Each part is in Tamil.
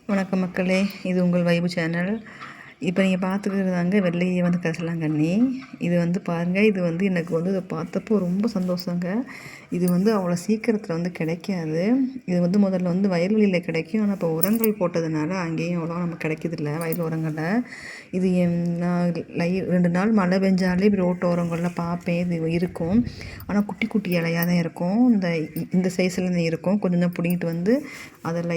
வணக்கம் மக்களே, இது உங்கள் வைபு சேனல். இப்போ நீங்கள் பார்த்துக்கிறதாங்க வெள்ளையை வந்து கரிசலாங்கண்ணி. இது வந்து பாருங்கள், இது வந்து எனக்கு வந்து இதை பார்த்தப்போ ரொம்ப சந்தோஷங்க. இது வந்து அவ்வளோ சீக்கிரத்தில் வந்து கிடைக்காது. இது வந்து முதல்ல வந்து வயல்வெளியில் கிடைக்கும். ஆனால் இப்போ உரங்கள் போட்டதுனால அங்கேயும் அவ்வளோ நமக்கு கிடைக்கிறதில்ல வயல் உரங்களில். இது நான் 2 நாள் மழை பெஞ்சாலே ரோட்டு ஓரங்களில் பார்ப்பேன், இது இருக்கும். ஆனால் குட்டி குட்டி இலையாக தான் இருக்கும். இந்த சைஸில் தான் இருக்கும். கொஞ்சம் தான் பிடிங்கிட்டு வந்து அதில்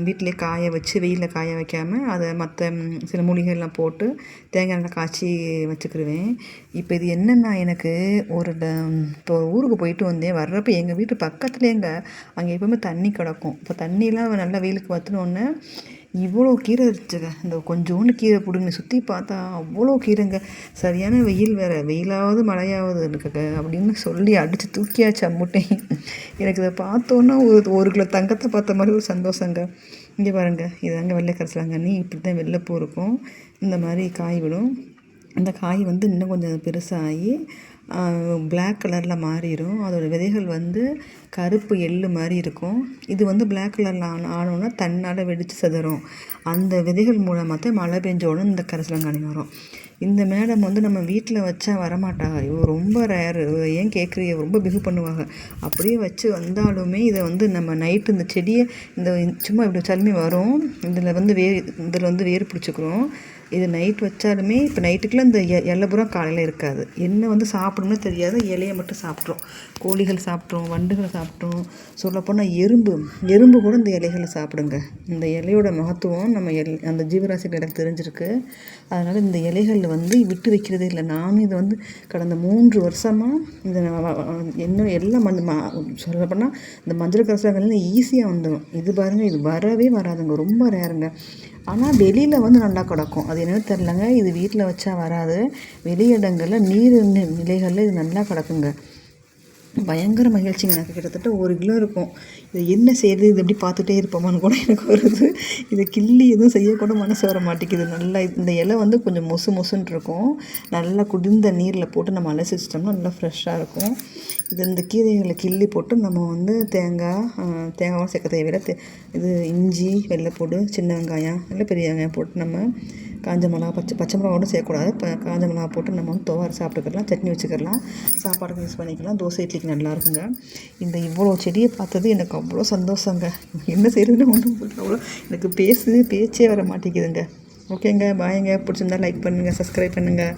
வீட்டிலே காய வச்சு, வெயிலில் காய வைக்காமல் அதை மற்ற சில மூலிகைலாம் போட்டு தேங்காய் எண்ணெய் காய்ச்சி வச்சுக்கிடுவேன். இப்போ இது என்னென்னா, எனக்கு இப்போ ஊருக்கு போயிட்டு வந்தேன். வர்றப்போ எங்கள் வீட்டு பக்கத்துலேங்க அங்கே எப்போவுமே தண்ணி கிடக்கும். இப்போ தண்ணியெலாம் நல்லா வெயிலுக்கு வற்றினோடனே இவ்வளோ கீரை இருந்துச்சுங்க. இந்த கொஞ்சோண்டு கீரை பிடுங்க சுற்றி பார்த்தா அவ்வளோ கீரைங்க. சரியான வெயில் வேறு, வெயிலாவது மழையாவது இருக்குங்க அப்படின்னு சொல்லி அடித்து தூக்கியாச்சு அம்முட்டேன். எனக்கு இதை பார்த்தோன்னா ஒரு கிலோ தங்கத்தை பார்த்த மாதிரி ஒரு சந்தோஷங்க. இங்கே பாருங்கள், இதாங்க வெள்ளை கரிசலாங்கண்ணி. இப்படி தான் வெள்ளைப்பூ இருக்கும். இந்த மாதிரி காய் விடும். இந்த காய் வந்து இன்னும் கொஞ்சம் பெருசாகி பிளாக் கலரில் மாறிடும். அதோடய விதைகள் வந்து கருப்பு எள்ளு மாதிரி இருக்கும். இது வந்து பிளாக் கலரில் ஆனோன்னா தன்னால் வெடித்து சிதறும். அந்த விதைகள் மூலமாக தான் மழை பெஞ்சோடனே இந்த கரிசலாங்கண்ணி வரும். இந்த மேடம் வந்து நம்ம வீட்டில் வச்சா வரமாட்டாங்க. இவ ரொம்ப ரேரு. ஏன் கேட்குறீங்க, ரொம்ப பிகு பண்ணுவாங்க. அப்படியே வச்சு வந்தாலுமே இதை வந்து நம்ம நைட்டு இந்த செடியை சும்மா இப்படி வச்சாலுமே வரும். இதில் வந்து வேர் பிடிச்சிக்கிறோம். இது நைட் வச்சாலுமே இப்போ நைட்டுக்குலாம் இந்த இலை பூரா காலையில் இருக்காது. என்ன வந்து சாப்பிடணும்னு தெரியாது, இலையை மட்டும் சாப்பிட்ரும். கோழிகள் சாப்பிட்ரும், வண்டுகள் சாப்பிட்ரும். சொல்லப்போனால் எறும்பு கூட இந்த இலைகளை சாப்பிடுங்க. இந்த இலையோட மகத்துவம் நம்ம அந்த ஜீவராசிகள் எனக்கு தெரிஞ்சிருக்கு. அதனால் இந்த இலைகள் வந்து விட்டு வைக்கிறதே இல்லை. நானும் இதை வந்து கடந்த 3 வருஷமாக என்ன எல்லாம் சொல்லப்போனால் இந்த மஞ்சள் கரிசலாங்கண்ணி ஈஸியாக வந்துடும். இது பாருங்கள், இது வரவே வராதுங்க, ரொம்ப ரேருங்க. ஆனால் வெளியில் வந்து நல்லா கிடக்கும். அது என்னென்னு தெரிலங்க, இது வீட்டில் வச்சா வராது. வெளியிடங்களில் நீர் நிலைகளில் இது நல்லா கிடக்குங்க. பயங்கர மகிழ்ச்சிங்க. எனக்கு கிட்டத்தட்ட 1 கிலோ இருக்கும். இது என்ன செய்யுது, இது எப்படி பார்த்துட்டே இருப்போமான்னு கூட எனக்கு வருது. இதை கிள்ளி எதுவும் செய்யக்கூட மனசு வர மாட்டேங்குது. நல்லா இந்த இலை வந்து கொஞ்சம் மொசுன்னு இருக்கும். நல்லா குடிந்த நீரில் போட்டு நம்ம அலசி வச்சிட்டோம்னா நல்லா ஃப்ரெஷ்ஷாக இருக்கும். இந்த கீரைகளை கிள்ளி போட்டு நம்ம வந்து தேங்காவும் சேர்க்க தேவையில்லை. இது இஞ்சி, வெள்ளைப்பூடு, சின்ன வெங்காயம், இல்லை பெரிய வெங்காயம் போட்டு நம்ம காஞ்ச மிளகா, பச்சை மிளகா கூட சேர்க்கக்கூடாது. காஞ்ச மிளகா போட்டு நம்ம வந்து துவர சாப்பிட்டுக்கலாம், சட்னி வச்சுக்கலாம், சாப்பாடுக்கு யூஸ் பண்ணிக்கலாம், தோசை இட்லிக்கு நல்லா இருக்குங்க. இவ்வளோ செடியை பார்த்தது எனக்கு அவ்வளோ சந்தோஷங்க. என்ன செய்கிறதுன்னு ஒன்றும் அவ்வளோ எனக்கு பேச்சே வர மாட்டேங்குதுங்க. ஓகேங்க, பாய்ங்க. பிடிச்சிருந்தா லைக் பண்ணுங்கள், சப்ஸ்கிரைப் பண்ணுங்கள்.